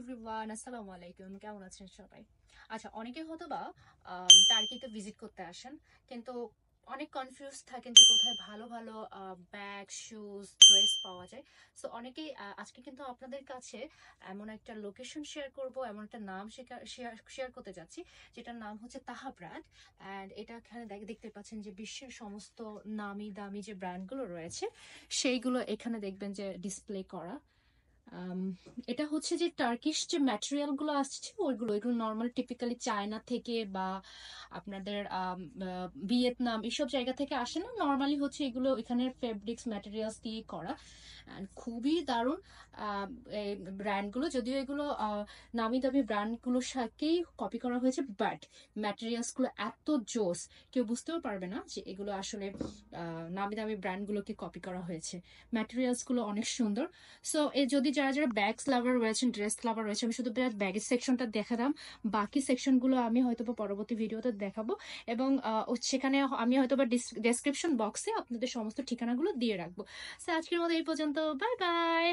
Everyone, আসসালামু আলাইকুম। কেমন আছেন সবাই? আচ্ছা, অনেকে হয়তো বা টার্কিতে ভিজিট করতে আসেন, কিন্তু অনেক কনফিউজ থাকেন যে কোথায় ভালো ভালো ব্যাগ, শুজ, ড্রেস পাওয়া যায়। সো অনেকেই আজকে কিন্তু আপনাদের কাছে এমন একটা লোকেশন শেয়ার করব, এমন একটা নাম শেয়ার করতে যাচ্ছি, যেটার নাম হচ্ছে তাহা ব্র্যান্ড। অ্যান্ড এটা এখানে দেখতে পাচ্ছেন যে বিশ্বের সমস্ত নামি দামি যে ব্র্যান্ডগুলো রয়েছে সেইগুলো এখানে দেখবেন যে ডিসপ্লে করা। আম, এটা হচ্ছে যে টার্কিশ যে ম্যাটেরিয়াল গুলো আসছে এগুলো নর্মাল টিপিক্যালি চায়না থেকে বা আপনাদের ভিয়েতনাম এইসব জায়গা থেকে আসে না। নর্মালি হচ্ছে এগুলো এখানের ফেব্রিক্স ম্যাটেরিয়ালস দিয়ে করা। And খুবই দারুণ ব্র্যান্ডগুলো, যদিও এগুলো নামি দামি ব্র্যান্ডগুলোর সাথেই কপি করা হয়েছে, বাট ম্যাটেরিয়ালসগুলো এত জোস কেউ বুঝতেও পারবে না যে এগুলো আসলে নামি দামি ব্র্যান্ডগুলোকে কপি করা হয়েছে। ম্যাটেরিয়ালসগুলো অনেক সুন্দর। সো যদি যারা যারা ব্যাগস লাভার রয়েছেন, ড্রেস লাভার রয়েছে, আমি শুধু ব্যাগের সেকশনটা দেখালাম, বাকি সেকশনগুলো আমি হয়তো বা পরবর্তী ভিডিওতে দেখাবো। এবং সেখানে আমি হয়তো বা ডেসক্রিপশন বক্সে আপনাদের সমস্ত ঠিকানাগুলো দিয়ে রাখবো। সো আজকের মতো এই পর্যন্ত, বাই বাই।